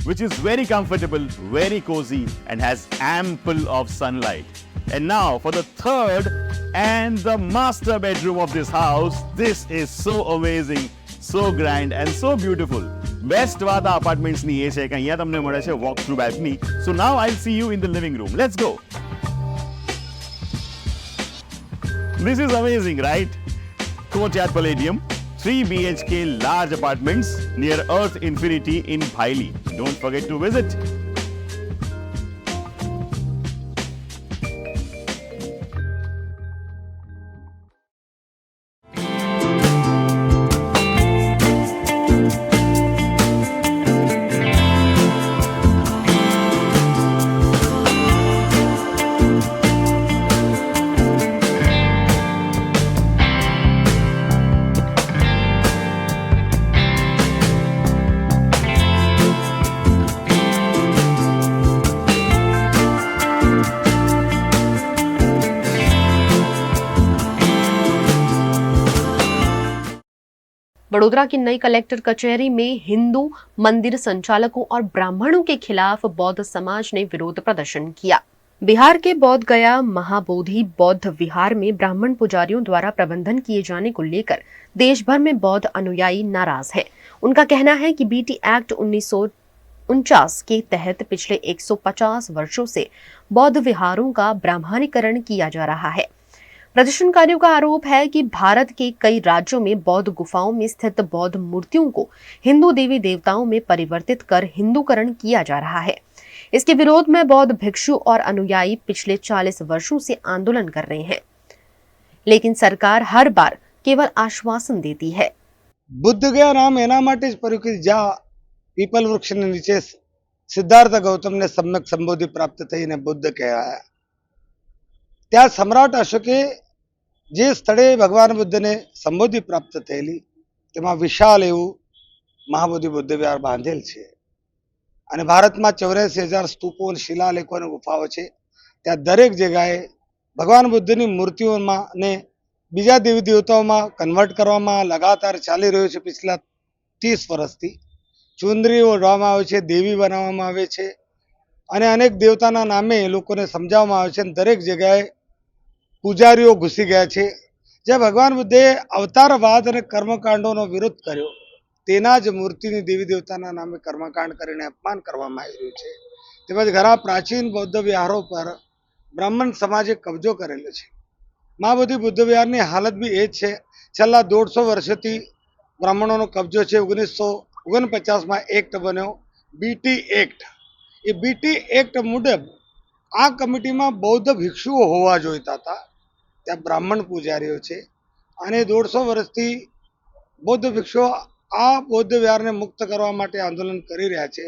which is very comfortable, very cozy and has ample of sunlight. And now for the third and the master bedroom of this house. This is so amazing. So grand and so beautiful. Best વાત આ apartments ની એ છે કે અહીંયા તમને મળે છે walk through balcony. So now I'll see you in the living room. Let's go. This is amazing, right? Courtyard Palladium, 3 BHK large apartments near Earth Infinity in Bhaili. Don't forget to visit. Vadodara की नई कलेक्टर कचहरी में हिंदू मंदिर संचालकों और ब्राह्मणों के खिलाफ बौद्ध समाज ने विरोध प्रदर्शन किया। बिहार के बोध गया महाबोधि बौद्ध विहार में ब्राह्मण पुजारियों द्वारा प्रबंधन किए जाने को लेकर देश भर में बौद्ध अनुयायी नाराज हैं। उनका कहना है कि बीटी एक्ट 1949 के तहत पिछले 150 वर्षों से बौद्ध विहारों का ब्राह्मणीकरण किया जा रहा है। प्रदर्शनकारियों का आरोप है कि भारत के कई राज्यों में बौद्ध गुफाओं में स्थित बौद्ध मूर्तियों को हिंदू देवी देवताओं में परिवर्तित कर हिंदूकरण किया जा रहा है। इसके विरोध में बौद्ध भिक्षु और अनुयायी पिछले 40 वर्षों से आंदोलन कर रहे हैं, लेकिन सरकार हर बार केवल आश्वासन देती है। बुद्ध गया नाम एना माटे ज पर्યું કે જ્યાં પીપલ વૃક્ષની નીચે સિદ્ધાર્થ ગૌતમને સમ્યક સંબોધિ પ્રાપ્ત થઈને બુદ્ધ કહેવાયા। ત્યાં સમ્રાટ અશોકે જે સ્થળે ભગવાન બુદ્ધને સંબોધિ પ્રાપ્ત થયેલી તેમાં વિશાળ એવું મહાબોધિ બુદ્ધ વિહાર બાંધેલ છે અને ભારતમાં 84,000 સ્તૂપો અને શિલાલેખો અને ગુફાઓ છે ત્યાં દરેક જગ્યાએ ભગવાન બુદ્ધની મૂર્તિઓમાં ને બીજા દેવી દેવતાઓમાં કન્વર્ટ કરવામાં લગાતાર ચાલી રહ્યો છે पिछला 30 વર્ષથી। ચુંદરી ઓઢવામાં આવે છે, દેવી બનાવવામાં આવે છે અને અનેક દેવતાના નામે લોકોને સમજાવવામાં આવે છે અને દરેક જગ્યાએ પૂજારીઓ ઘૂસી ગયા છે। જે ભગવાન બુદ્ધે અવતારવાદ અને કર્મકાંડોનો વિરોધ કર્યો તેના જ મૂર્તિની દેવી દેવતાના નામે કર્મકાંડ કરીને અપમાન કરવામાં આવી રહ્યું છે। તેમજ ઘણા પ્રાચીન બૌદ્ધ વિહારો પર બ્રાહ્મણ સમાજે કબજો કરેલો છે। મા બોધિ બુદ્ધ વિહારની હાલત બી એ જ છે। છેલ્લા 150 વર્ષથી બ્રાહ્મણોનો કબજો છે। 1949 માં એક્ટ બન્યો બીટી એક્ટ। એ બીટી એક્ટ મુજબ આ કમિટીમાં બૌદ્ધ ભિક્ષુઓ હોવા જોઈતા હતા, ત્યાં બ્રાહ્મણ પૂજારીઓ છે અને 150 વર્ષથી બૌદ્ધ ભિક્ષુઓ આ બૌદ્ધ વિહારને મુક્ત કરવા માટે આંદોલન કરી રહ્યા છે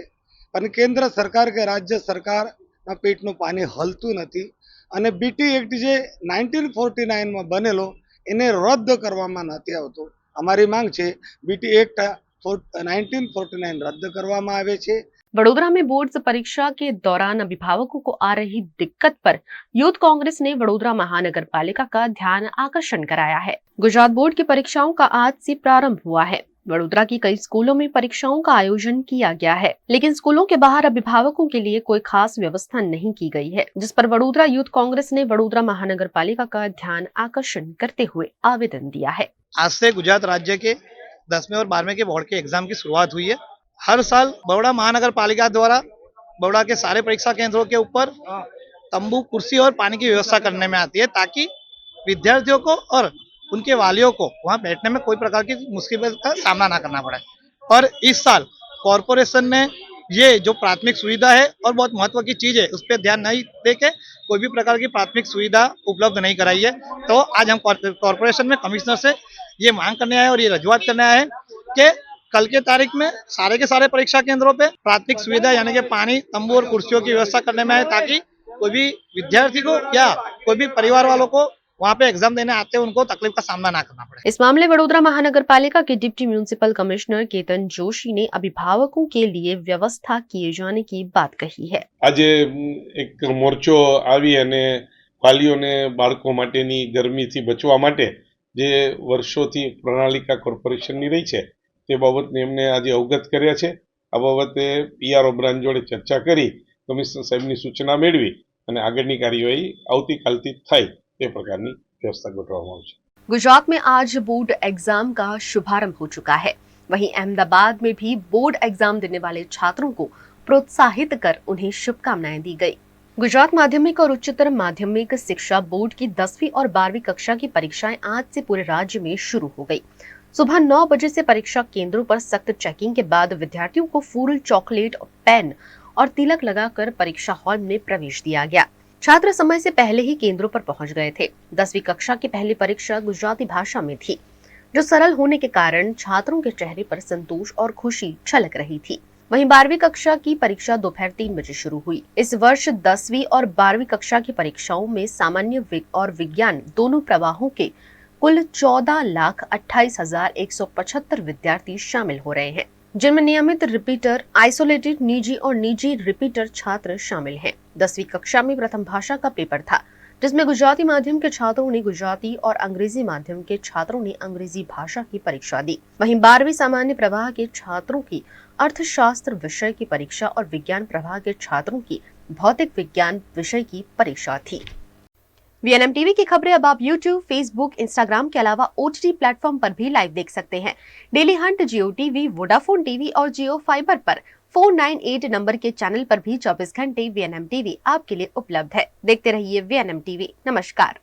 પણ કેન્દ્ર સરકાર કે રાજ્ય સરકારના પેટનું પાણી હલતું નથી અને બીટી એક્ટ જે 1949 માં બનેલો એને રદ કરવામાં નથી આવતો। અમારી માંગ છે બીટી એક્ટ 1949 रद्द करवामा आवे छे। वडोदरा में बोर्ड परीक्षा के दौरान अभिभावकों को आ रही दिक्कत पर यूथ कांग्रेस ने वडोदरा महानगर पालिका का ध्यान आकर्षण कराया है। गुजरात बोर्ड की परीक्षाओं का आज से प्रारंभ हुआ है। वडोदरा की कई स्कूलों में परीक्षाओं का आयोजन किया गया है, लेकिन स्कूलों के बाहर अभिभावकों के लिए कोई खास व्यवस्था नहीं की गई है, जिस पर वडोदरा यूथ कांग्रेस ने वडोदरा महानगर पालिका का ध्यान आकर्षण करते हुए आवेदन दिया है। आज से गुजरात राज्य के 10वें और 12वें के बोर्ड के एग्जाम की शुरुआत हुई है। हर साल बड़ौदा महानगर पालिका द्वारा बड़ौदा के सारे परीक्षा केंद्रों के ऊपर तंबू, कुर्सी और पानी की व्यवस्था करने में आती है ताकि विद्यार्थियों को और उनके वालियों को वहां बैठने में कोई प्रकार की मुसीबत का सामना ना करना पड़े। और इस साल कॉरपोरेशन ने ये जो प्राथमिक सुविधा है और बहुत महत्व की चीज है उस पर ध्यान नहीं देके कोई भी प्रकार की प्राथमिक सुविधा उपलब्ध नहीं कराई है। तो आज हम कॉरपोरेशन में कमिश्नर से ये मांग करने आए और ये रजूआत करने आए हैं कि कल के तारीख में सारे के सारे परीक्षा केंद्रों पे प्राथमिक सुविधा यानी कि पानी, तंबू और कुर्सियों की व्यवस्था करने में आए ताकि कोई भी विद्यार्थी को या कोई भी परिवार वालों को वहाँ पे एग्जाम देने आते हैं उनको तकलीफ का सामना ना करना पड़े। इस मामले वडोदरा महानगर पालिका के deputy municipal commissioner Ketan Joshi ने अभिभावकों के लिए व्यवस्था किए जाने की बात कही है। आज एक मोर्चो आवी अने वालीओने बाळको माटेनी गरमीथी बचवा माटे जे वर्षोथी प्रणालिका कोर्पोरेशननी रही छे ते बाबतने एमने आज अवगत कर्या छे। आ बाबते पीआरओ ब्रांच जोड़े चर्चा करी कमिश्नर साहेबनी सूचना मेळवी अने आगळनी कार्यवाही आवतीकालथी थाय ते प्रकारनी व्यवस्था गोठववामां आवशे। गुजरात में आज बोर्ड एग्जाम का शुभारंभ हो चुका है। वहीं अहमदाबाद में भी बोर्ड एग्जाम देने वाले छात्रों को प्रोत्साहित कर उन्हें शुभकामनाएं दी गई। गुजरात माध्यमिक और उच्चतर माध्यमिक शिक्षा बोर्ड की 10वीं और 12वीं कक्षा की परीक्षाएं आज से पूरे राज्य में शुरू हो गई। सुबह 9 बजे से परीक्षा केंद्रों पर सख्त चेकिंग के बाद विद्यार्थियों को फूल, चॉकलेट, पेन और तिलक लगाकर परीक्षा हॉल में प्रवेश दिया गया। छात्र समय से पहले ही केंद्रों पर पहुंच गए थे। 10वीं कक्षा की पहली परीक्षा गुजराती भाषा में थी, जो सरल होने के कारण छात्रों के चेहरे पर संतोष और खुशी झलक रही थी। वहीं 12वीं कक्षा की परीक्षा दोपहर 3 बजे शुरू हुई। इस वर्ष 10वीं और 12वीं कक्षा की परीक्षाओं में सामान्य और विज्ञान दोनों प्रवाहों के कुल 14,28,175 विद्यार्थी शामिल हो रहे हैं, जिनमें नियमित रिपीटर, आइसोलेटेड निजी और निजी रिपीटर छात्र शामिल हैं। 10वीं कक्षा में प्रथम भाषा का पेपर था, जिसमें गुजराती माध्यम के छात्रों ने गुजराती और अंग्रेजी माध्यम के छात्रों ने अंग्रेजी भाषा की परीक्षा दी। वहीं 12वीं सामान्य प्रवाह के छात्रों की अर्थशास्त्र विषय की परीक्षा और विज्ञान प्रवाह के छात्रों की भौतिक विज्ञान विषय की परीक्षा थी। वीएनएम टीवी की खबरें अब आप यूट्यूब, फेसबुक, इंस्टाग्राम के अलावा ओटीटी प्लेटफॉर्म पर भी लाइव देख सकते हैं। डेली हंट, जियो टीवी, वोडाफोन टीवी और जियो फाइबर पर 498 नंबर के चैनल पर भी 24 घंटे वीएनएम टीवी आपके लिए उपलब्ध है। देखते रहिए वीएनएम टीवी। नमस्कार।